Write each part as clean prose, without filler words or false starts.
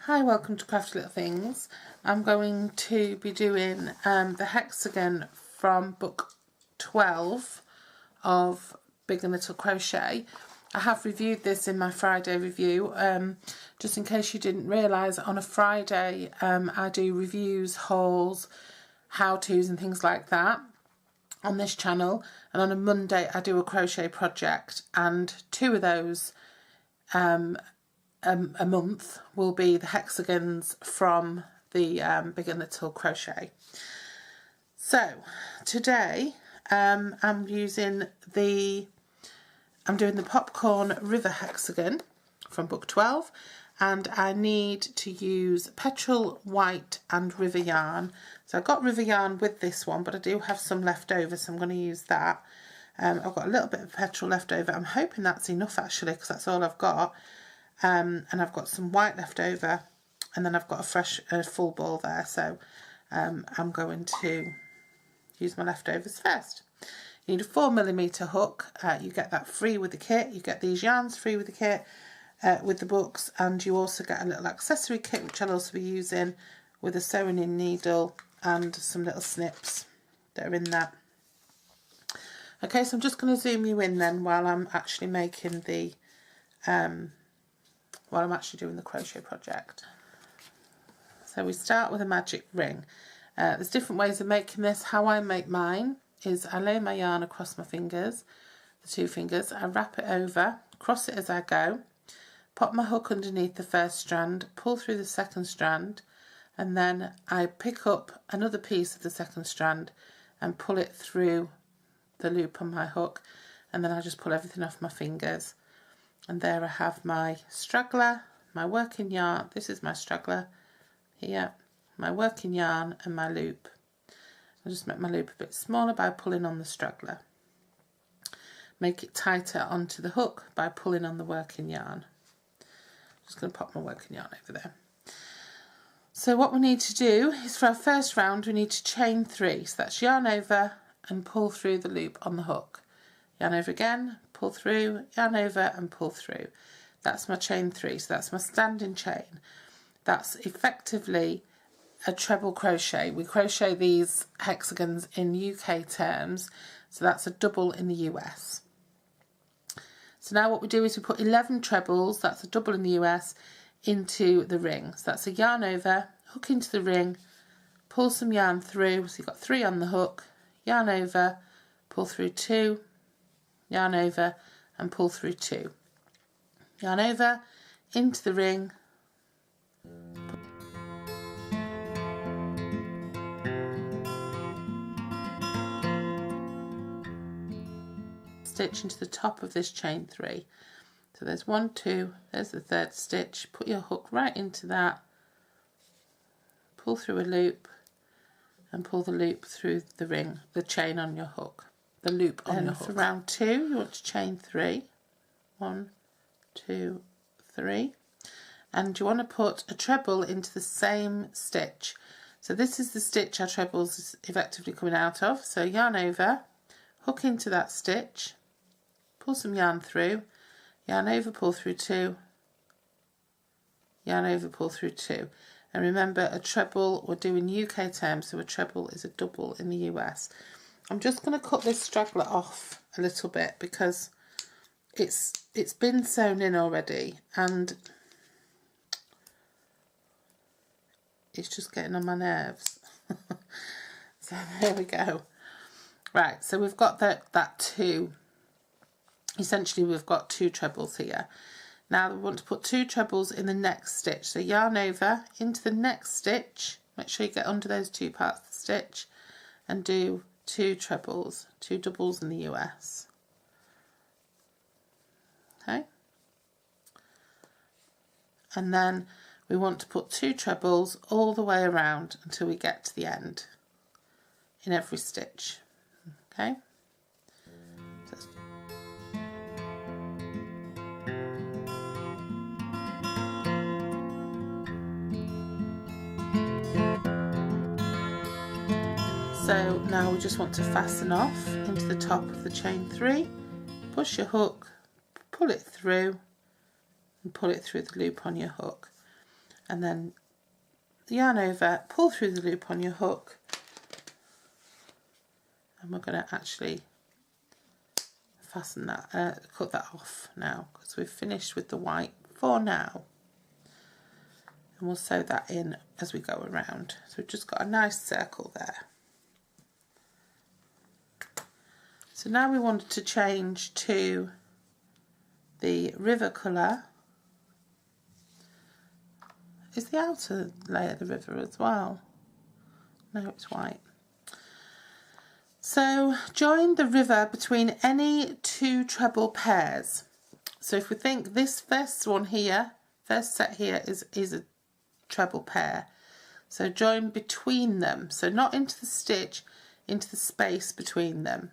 Hi, welcome to Crafty Little Things. I'm going to be doing the Hexagon from book 12 of Big and Little Crochet. I have reviewed this in my Friday review. Just in case you didn't realise, on a Friday I do reviews, hauls, how-tos and things like that on this channel, and on a Monday I do a crochet project, and two of those a month will be the hexagons from the Big and Little Crochet. So today I'm doing the Popcorn River Hexagon from book 12, and I need to use petrol, white and river yarn. So I got river yarn with this one, but I do have some left over, so I'm going to use that. I've got a little bit of petrol left over. I'm hoping that's enough actually, because that's all I've got. And I've got some white left over, and then I've got a full ball there, so I'm going to use my leftovers first. You need a 4mm hook. You get that free with the kit. You get these yarns free with the kit, with the books, and you also get a little accessory kit which I'll also be using, with a sewing in needle and some little snips that are in that. Okay, so I'm just going to zoom you in then while I'm actually making the doing the crochet project. So we start with a magic ring. There's different ways of making this. How I make mine is I lay my yarn across my fingers, the two fingers, I wrap it over, cross it as I go, pop my hook underneath the first strand, pull through the second strand, and then I pick up another piece of the second strand and pull it through the loop on my hook, and then I just pull everything off my fingers. And there I have my straggler, my working yarn. This is my straggler here, my working yarn and my loop. I'll just make my loop a bit smaller by pulling on the straggler. Make it tighter onto the hook by pulling on the working yarn. Just going to pop my working yarn over there. So what we need to do is, for our first round, we need to chain 3. So that's yarn over and pull through the loop on the hook. Yarn over again, pull through, yarn over and pull through. That's my chain 3, so that's my standing chain. That's effectively a treble crochet. We crochet these hexagons in UK terms, so that's a double in the US. So now what we do is we put 11 trebles, that's a double in the US, into the ring. So that's a yarn over, hook into the ring, pull some yarn through, so you've got 3 on the hook, yarn over, pull through 2, yarn over and pull through 2, yarn over, into the ring, stitch into the top of this chain 3. So there's 1, 2, there's the third stitch, put your hook right into that, pull through a loop and pull the loop through the ring, the chain on your hook. The loop on your hook. For round 2 you want to chain 3, 1, 2, 3, and you want to put a treble into the same stitch. So this is the stitch our trebles is effectively coming out of. So yarn over, hook into that stitch, pull some yarn through, yarn over, pull through 2, yarn over, pull through 2. And remember, a treble we're doing UK terms, so a treble is a double in the US. I'm just going to cut this straggler off a little bit because it's been sewn in already and it's just getting on my nerves. So there we go. Right, so we've got that 2. Essentially we've got 2 trebles here. Now we want to put 2 trebles in the next stitch. So yarn over into the next stitch. Make sure you get under those 2 parts of the stitch and do 2 trebles, 2 doubles in the US. Okay, and then we want to put 2 trebles all the way around until we get to the end in every stitch. Okay, so now we just want to fasten off into the top of the chain 3, push your hook, pull it through and pull it through the loop on your hook. and then yarn over, pull through the loop on your hook, and we're going to actually fasten that, cut that off now, because we've finished with the white for now, and we'll sew that in as we go around. So we've just got a nice circle there. So now we wanted to change to the river colour. Is the outer layer the river as well? No, it's white. So join the river between any two treble pairs. So if we think this first one here, first set here is a treble pair. So join between them. So not into the stitch, into the space between them.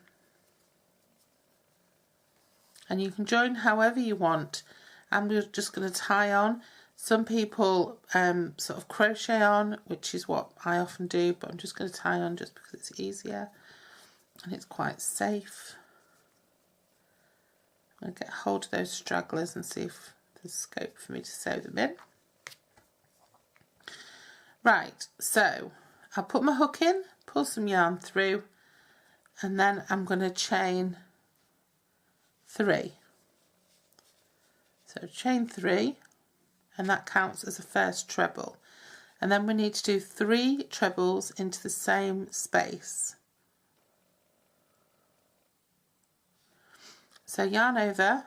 And you can join however you want. I'm just going to tie on. Some people sort of crochet on, which is what I often do, but I'm just going to tie on just because it's easier and it's quite safe. I'm going to get hold of those stragglers and see if there's scope for me to sew them in. Right, so I'll put my hook in, pull some yarn through, and then I'm going to chain 3. So chain 3, and that counts as a first treble. And then we need to do 3 trebles into the same space. So yarn over,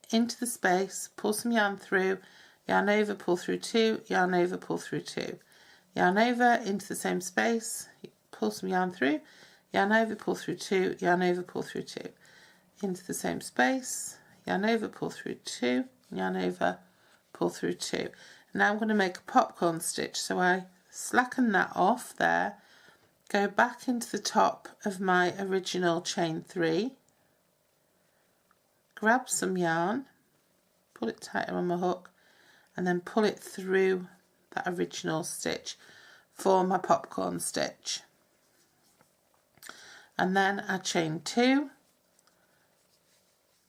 into the space, pull some yarn through, yarn over, pull through 2, yarn over, pull through 2. Yarn over, into the same space, pull some yarn through, yarn over, pull through 2, yarn over, pull through 2. Into the same space, yarn over, pull through 2, yarn over, pull through 2. Now I'm going to make a popcorn stitch, so I slacken that off there, go back into the top of my original chain 3, grab some yarn, pull it tighter on my hook, and then pull it through that original stitch for my popcorn stitch. And then I chain 2,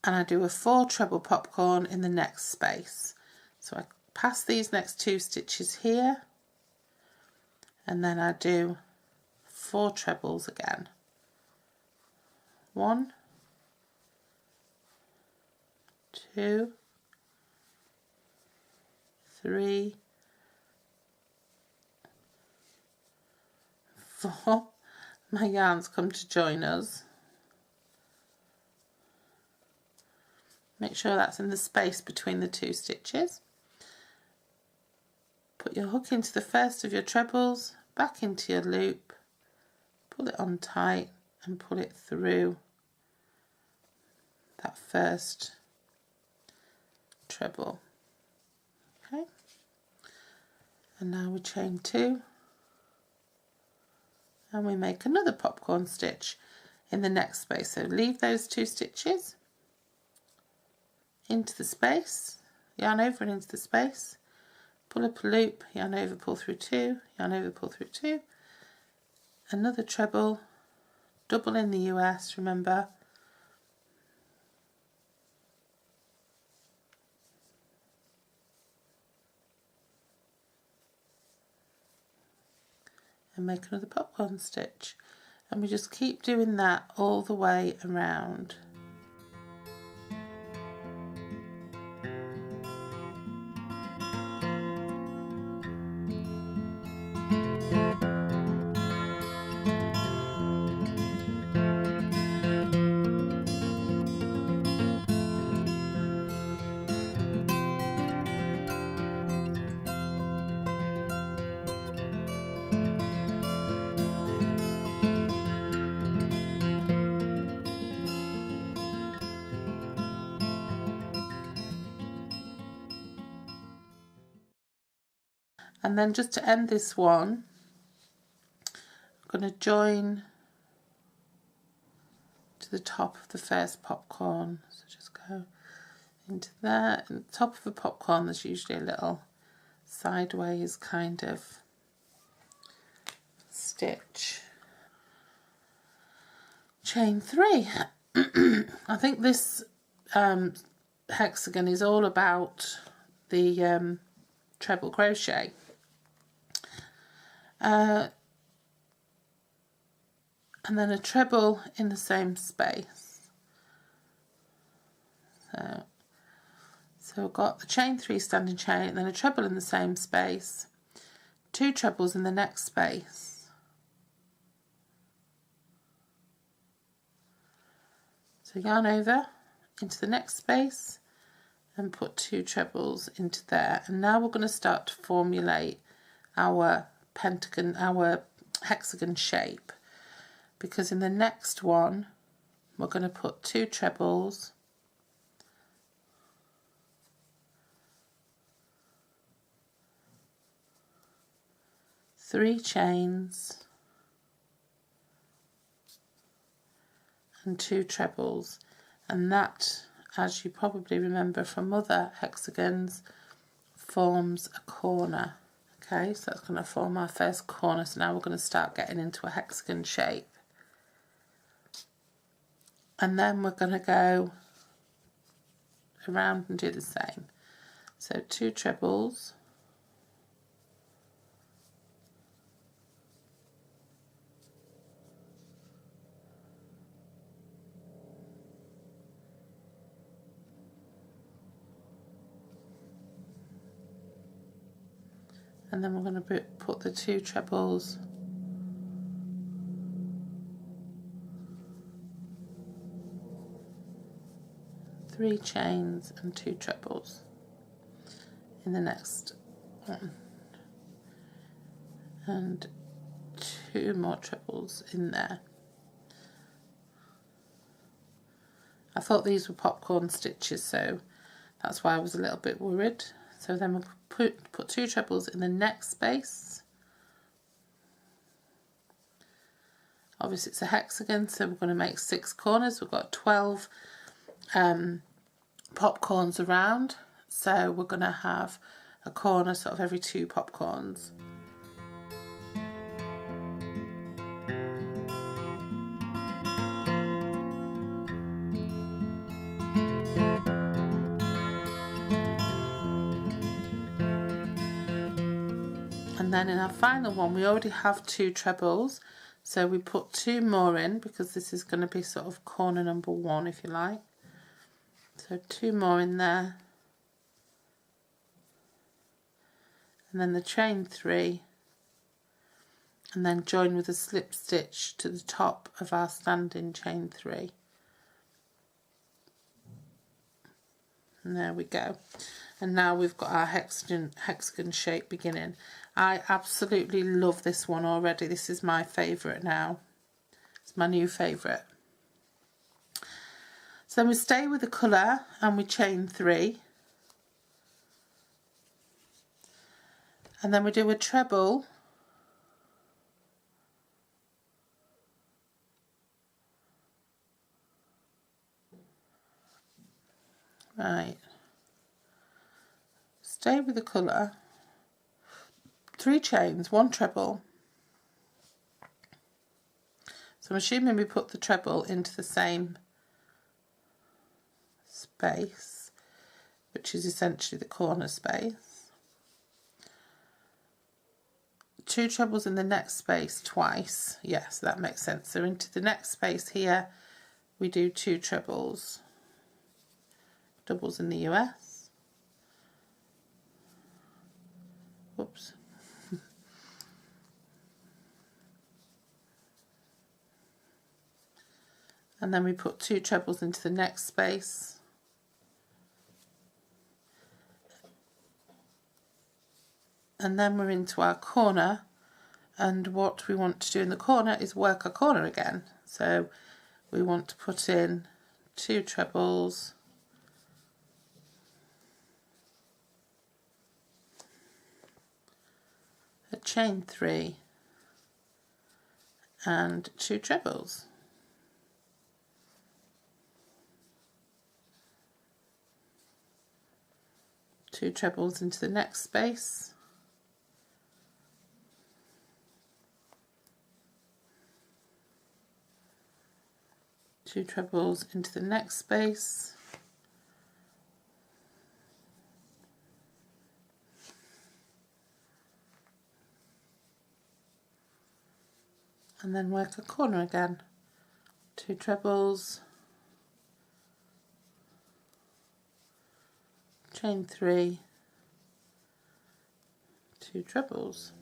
and I do a 4 treble popcorn in the next space. So I pass these next 2 stitches here, and then I do 4 trebles again. 1, 2, 3, 4. My yarn's come to join us. Make sure that's in the space between the 2 stitches. Put your hook into the first of your trebles, back into your loop, pull it on tight and pull it through that first treble. Okay, and now we chain 2, and we make another popcorn stitch in the next space. So leave those 2 stitches, into the space, yarn over and into the space, pull up a loop, yarn over, pull through 2, yarn over, pull through 2, another treble, double in the US, remember, and make another popcorn stitch, and we just keep doing that all the way around. And then just to end this one, I'm going to join to the top of the first popcorn. So just go into there. And the top of a popcorn, there's usually a little sideways kind of stitch. Chain 3. I think this hexagon is all about the treble crochet. And then a treble in the same space. So we've got the chain 3 standing chain, and then a treble in the same space, 2 trebles in the next space. So yarn over into the next space and put 2 trebles into there. And now we're going to start to formulate our pentagon, our hexagon shape, because in the next one we're going to put 2 trebles, three chains and 2 trebles, and that, as you probably remember from other hexagons, forms a corner. Okay, so that's going to form our first corner. So now we're going to start getting into a hexagon shape. And then we're going to go around and do the same. So 2 trebles, and then we're going to put the 2 trebles three chains and 2 trebles in the next one, and 2 more trebles in there. I thought these were popcorn stitches, so that's why I was a little bit worried. So then we'll put 2 trebles in the next space. Obviously it's a hexagon, so we're going to make 6 corners. We've got 12 popcorns around, so we're going to have a corner sort of every 2 popcorns. And then in our final one we already have 2 trebles, so we put 2 more in because this is going to be sort of corner number 1, if you like. So 2 more in there, and then the chain 3, and then join with a slip stitch to the top of our standing chain 3. And there we go. And now we've got our hexagon shape beginning. I absolutely love this one already. This is my favourite now. It's my new favourite. So then we stay with the colour and we chain 3. And then we do a treble. Right. Stay with the colour. 3 chains, 1 treble. So I'm assuming we put the treble into the same space, which is essentially the corner space. 2 trebles in the next space twice. Yes, that makes sense. So into the next space here we do 2 trebles, doubles in the US. Whoops. And then we put 2 trebles into the next space. And then we're into our corner, and what we want to do in the corner is work our corner again. So we want to put in 2 trebles, a chain 3 and 2 trebles. Two trebles into the next space, two trebles into the next space, and then work a corner again. 2 trebles, chain 3, 2 trebles.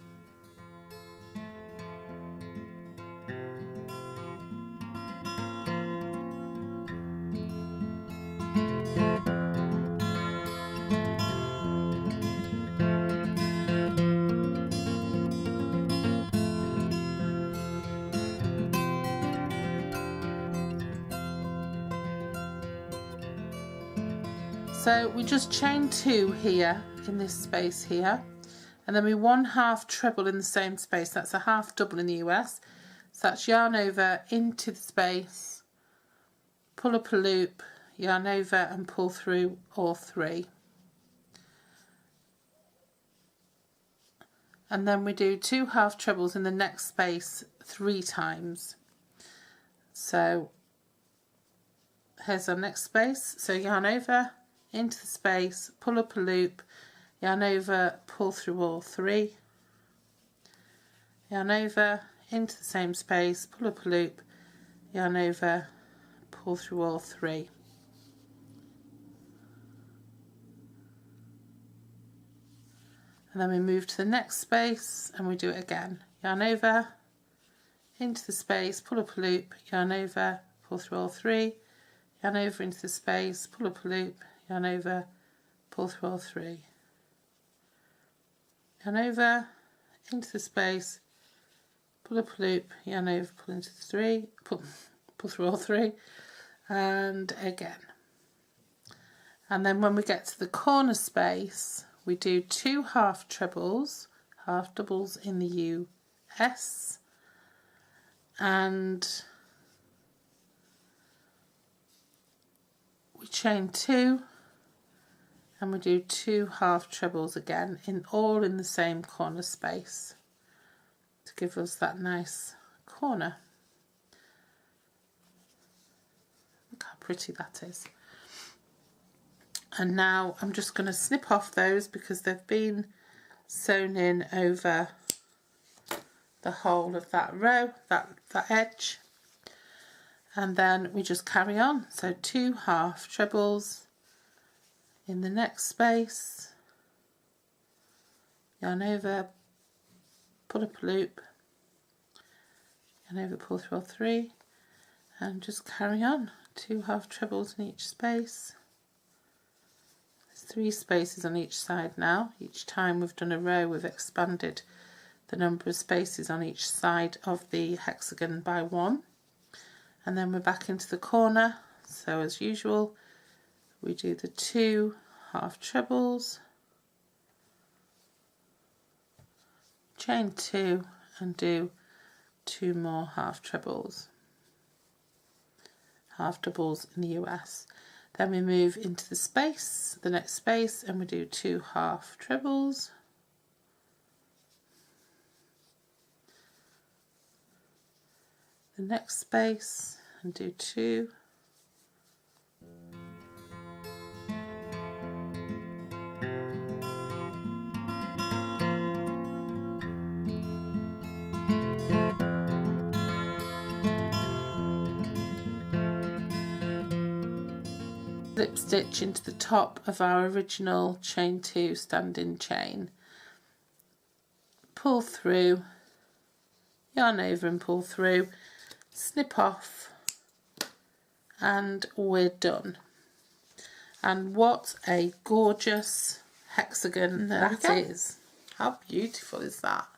So we just chain 2 here in this space here, and then we 1/2 treble in the same space. That's a half double in the US. So that's yarn over into the space, pull up a loop, yarn over and pull through all 3. And then we do 2 half trebles in the next space 3 times. So here's our next space. So yarn over into the space, pull up a loop, yarn over, pull through all 3, yarn over into the same space, pull up a loop, yarn over, pull through all 3. And then we move to the next space and we do it again. Yarn over into the space, pull up a loop, yarn over, pull through all 3, yarn over into the space, pull up a loop, yarn over, pull through all 3, yarn over into the space, pull up a loop, yarn over, pull into the 3, pull through all 3, and again. And then when we get to the corner space, we do 2 half trebles, half doubles in the US, and we chain 2 and we do 2 half trebles again, all in the same corner space to give us that nice corner. Look how pretty that is. And now I'm just going to snip off those because they've been sewn in over the whole of that row, that edge. And then we just carry on. So 2 half trebles in the next space, yarn over, pull up a loop, yarn over, pull through all 3, and just carry on. 2 half trebles in each space. There's 3 spaces on each side now. Each time we've done a row, we've expanded the number of spaces on each side of the hexagon by 1. And then we're back into the corner. So as usual, we do the 2 half trebles, chain 2 and do 2 more half trebles, half doubles in the US. Then we move into the space, the next space, and we do 2 half trebles, the next space, and do 2, slip stitch into the top of our original chain 2 standing chain, pull through, yarn over and pull through, snip off, and we're done. And what a gorgeous hexagon that is. How beautiful is that?